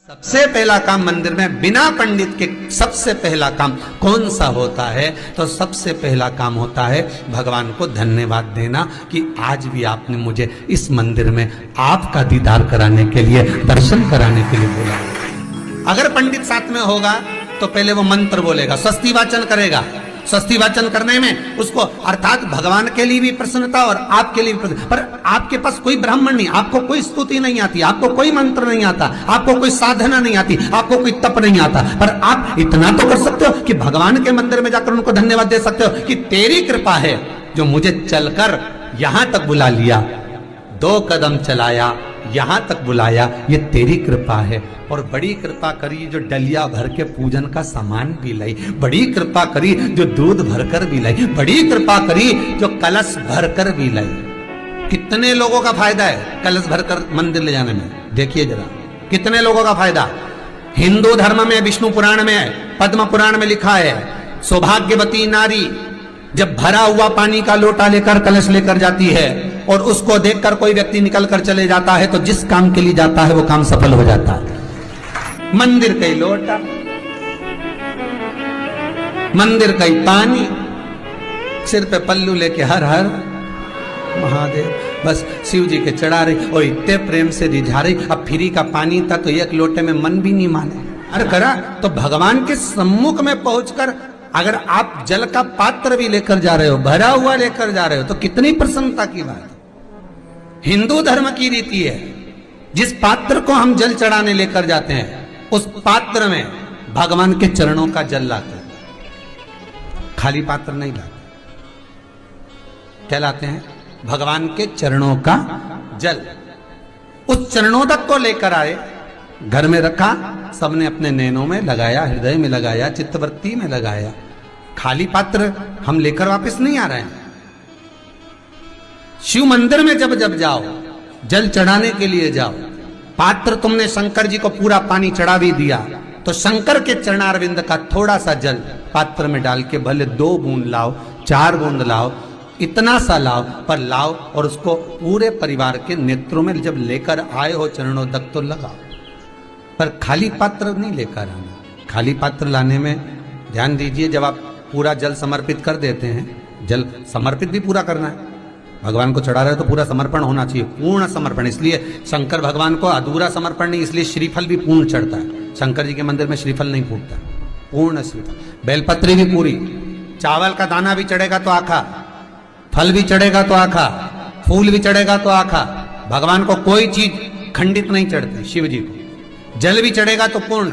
सबसे पहला काम मंदिर में बिना पंडित के सबसे पहला काम कौन सा होता है? तो सबसे पहला काम होता है भगवान को धन्यवाद देना कि आज भी आपने मुझे इस मंदिर में आपका दीदार कराने के लिए, दर्शन कराने के लिए बोला। अगर पंडित साथ में होगा तो पहले वो मंत्र बोलेगा, स्वस्ति वाचन करेगा। स्वस्ति वाचन करने में उसको अर्थात भगवान के लिए भी प्रसन्नता और आपके लिए भी प्रसन्नता। पर आपके पास कोई ब्राह्मण नहीं, आपको कोई स्तुति नहीं आती, आपको कोई मंत्र नहीं आता, आपको कोई साधना नहीं आती, आपको कोई तप नहीं आता, पर आप इतना तो कर सकते हो कि भगवान के मंदिर में जाकर उनको धन्यवाद दे सकते हो कि तेरी कृपा है जो मुझे चलकर यहां तक बुला लिया, 2 कदम चलाया, यहां तक बुलाया, ये तेरी कृपा है। और बड़ी कृपा करी जो डलिया भर के पूजन का सामान भी लाई, बड़ी कृपा करी जो दूध भरकर भी लाई, बड़ी कृपा करी जो कलश भरकर भी लाई। कितने लोगों का फायदा है कलश भरकर मंदिर ले जाने में? देखिए जरा कितने लोगों का फायदा। हिंदू धर्म में विष्णु पुराण में, पद्म पुराण में लिखा है, सौभाग्यवती नारी जब भरा हुआ पानी का लोटा लेकर कलश लेकर जाती है और उसको देखकर कोई व्यक्ति निकल कर चले जाता है तो जिस काम के लिए जाता है वो काम सफल हो जाता है। मंदिर का ही लोटा, मंदिर का ही पानी, सिर पे पल्लू लेके हर हर महादेव, बस शिव जी के चढ़ा रही और इतने प्रेम से रिझा रही। अब फ्री का पानी था तो एक लोटे में मन भी नहीं माने। अरे करा तो भगवान के सम्मुख में पहुंचकर अगर आप जल का पात्र भी लेकर जा रहे हो, भरा हुआ लेकर जा रहे हो, तो कितनी प्रसन्नता की बात है। हिंदू धर्म की रीति है, जिस पात्र को हम जल चढ़ाने लेकर जाते हैं उस पात्र में भगवान के चरणों का जल लाते हैं, खाली पात्र नहीं लाते। क्या लाते हैं? भगवान के चरणों का जल। उस चरणोदक को लेकर आए, घर में रखा, सबने अपने नैनों में लगाया, हृदय में लगाया, चित्तवृत्ति में लगाया। खाली पात्र हम लेकर वापस नहीं आ रहे हैं। शिव मंदिर में जब जब जाओ, जल चढ़ाने के लिए जाओ, पात्र तुमने शंकर जी को पूरा पानी चढ़ा भी दिया तो शंकर के चरणारविंद का थोड़ा सा जल पात्र में डाल के भले 2 बूंद लाओ, 4 बूंद लाओ, इतना सा लाओ, पर लाओ और उसको पूरे परिवार के नेत्रों में जब लेकर आए हो चरणोदक तो लगाओ। पर खाली पात्र नहीं लेकर आना। खाली पात्र लाने में ध्यान दीजिए, जब आप पूरा जल समर्पित कर देते हैं, जल समर्पित भी पूरा करना है, भगवान को चढ़ा रहे हो तो पूरा समर्पण होना चाहिए, पूर्ण समर्पण। इसलिए शंकर भगवान को अधूरा समर्पण नहीं, इसलिए श्रीफल भी पूर्ण चढ़ता है। शंकर जी के मंदिर में श्रीफल नहीं फूटता, पूर्ण श्रीफल। बेलपत्री भी पूरी, चावल का दाना भी चढ़ेगा तो आखा, फल भी चढ़ेगा तो आखा, फूल भी चढ़ेगा तो आखा। भगवान को कोई चीज खंडित नहीं चढ़ती, शिव जी को जल भी चढ़ेगा तो पूर्ण।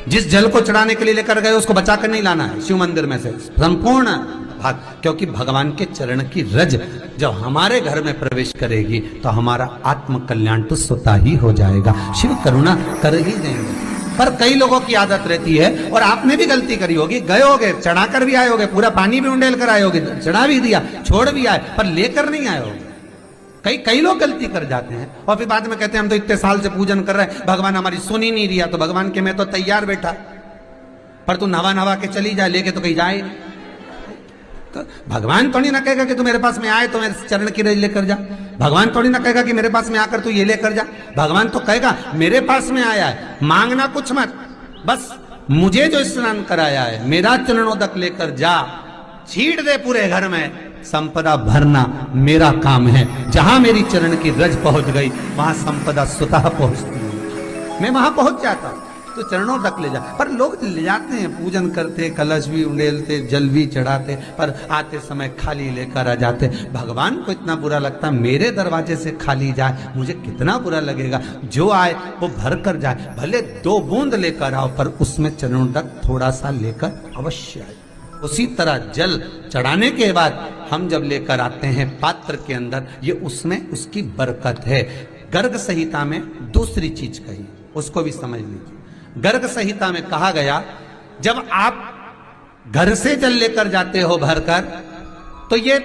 जिस जल को चढ़ाने के लिए लेकर गए उसको बचाकर नहीं लाना है शिव मंदिर में से, संपूर्ण भाग। क्योंकि भगवान के चरण की रज जब हमारे घर में प्रवेश करेगी तो हमारा आत्म कल्याण तो स्वतः ही हो जाएगा। शिव करुणा कर ही देंगे। पर कई लोगों की आदत रहती है, और आपने भी गलती करी होगी, गए होगे, चढ़ाकर भी आए होगे, पूरा पानी भी उंडेल कर आए होगे, चढ़ा भी दिया, छोड़ भी आए, पर लेकर नहीं आए होगे। कई लोग गलती कर जाते हैं और फिर बाद में कहते हैं हम तो इतने साल से पूजन कर रहे हैं, भगवान हमारी सुन ही नहीं रिया। तो भगवान के मैं तो तैयार बैठा, पर तू नवा के चली जाए, लेके तो कहीं जाए। तो भगवान थोड़ी ना कहेगा कि तू मेरे पास में आए तो मेरे चरण की रज लेकर जा। भगवान थोड़ी ना कहेगा कि मेरे पास में आकर तू ये लेकर जा। भगवान तो कहेगा मेरे पास में आया है, मांगना कुछ मत, बस मुझे जो स्नान कराया है मेरा चरणोदक लेकर जा, छीट दे पूरे घर में, संपदा भरना मेरा काम है। जहां मेरी चरण की रज पहुंच गई वहां संपदा स्वतः पहुंचती है, मैं वहां पहुंच जाता हूं। तो चरणों तक ले जा। पर लोग ले जाते हैं, पूजन करते, कलश भी उंडेलते, जल भी चढ़ाते, पर आते समय खाली लेकर आ जाते। भगवान को इतना बुरा लगता, मेरे दरवाजे से खाली जाए, मुझे कितना बुरा लगेगा। जो आए वो भर कर जाए, भले 2 बूंद लेकर आओ, पर उसमें चरणों तक थोड़ा सा लेकर अवश्य आए। उसी तरह जल चढ़ाने के बाद हम जब लेकर आते हैं पात्र के अंदर, ये उसमें उसकी बरकत है। गर्ग संहिता में दूसरी चीज कही, उसको भी समझ लीजिए। गर्ग संहिता में कहा गया, जब आप घर से जल लेकर जाते हो भरकर, तो ये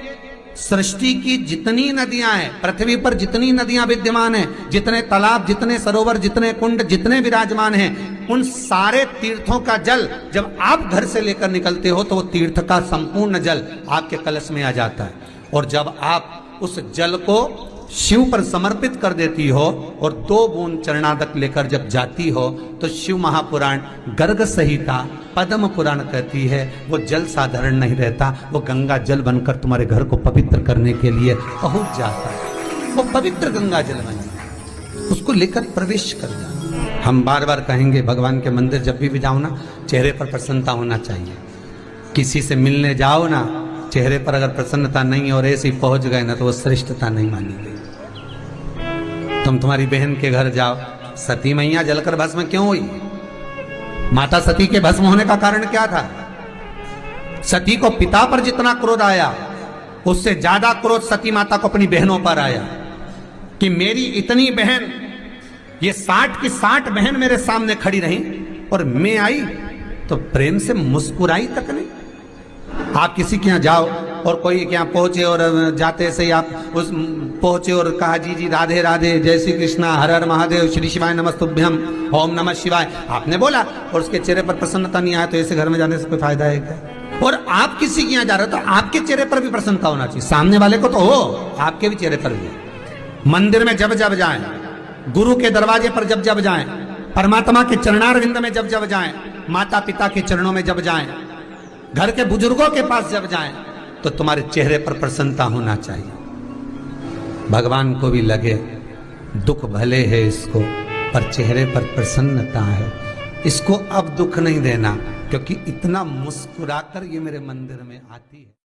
सृष्टि की जितनी नदियां हैं, पृथ्वी पर जितनी नदियां विद्यमान हैं, जितने तालाब, जितने सरोवर, जितने कुंड, जितने विराजमान हैं, उन सारे तीर्थों का जल जब आप घर से लेकर निकलते हो तो वो तीर्थ का संपूर्ण जल आपके कलश में आ जाता है। और जब आप उस जल को शिव पर समर्पित कर देती हो और 2 बूंद चरणादक लेकर जब जाती हो तो शिव महापुराण, गर्ग संहिता, पद्म पुराण कहती है वो जल साधारण नहीं रहता, वो गंगा जल बनकर तुम्हारे घर को पवित्र करने के लिए पहुंच जाता है। वो पवित्र गंगा जल बन जाए, उसको लेकर प्रवेश कर जाओ। हम बार बार कहेंगे भगवान के मंदिर जब भी जाओ ना, चेहरे पर प्रसन्नता होना चाहिए। किसी से मिलने जाओ ना, चेहरे पर अगर प्रसन्नता नहीं और ऐसे ही पहुंच गए ना तो वो श्रेष्ठता नहीं मानी गई। तुम तुम्हारी बहन के घर जाओ, सती मैया जलकर भस्म क्यों हुई? माता सती के भस्म होने का कारण क्या था? सती को पिता पर जितना क्रोध आया उससे ज्यादा क्रोध सती माता को अपनी बहनों पर आया कि मेरी इतनी बहन, ये 60 की 60 बहन मेरे सामने खड़ी रही और मैं आई तो प्रेम से मुस्कुराई तक नहीं। आप किसी के यहाँ जाओ और कोई के यहाँ पहुंचे और जाते से ही आप उस पहुंचे और कहा जी जी राधे राधे, जय श्री कृष्णा, हर हर महादेव, श्री शिवाय नमस्तुभ्यम, ओम नमः शिवाय, आपने बोला और उसके चेहरे पर प्रसन्नता नहीं आया तो ऐसे घर में जाने से कोई फायदा है क्या? और आप किसी के यहाँ जा रहे हो तो आपके चेहरे पर भी प्रसन्नता होना चाहिए, सामने वाले को तो हो, आपके भी चेहरे पर भी। मंदिर में जब जब जाएं, गुरु के दरवाजे पर जब जब जाएं, परमात्मा के चरणार विंद में जब जब जाएं, माता पिता के चरणों में जब जाएं, घर के बुजुर्गों के पास जब जाएं तो तुम्हारे चेहरे पर प्रसन्नता होना चाहिए। भगवान को भी लगे दुख भले है इसको पर चेहरे पर प्रसन्नता है, इसको अब दुख नहीं देना क्योंकि इतना मुस्कुराकर ये मेरे मंदिर में आती है।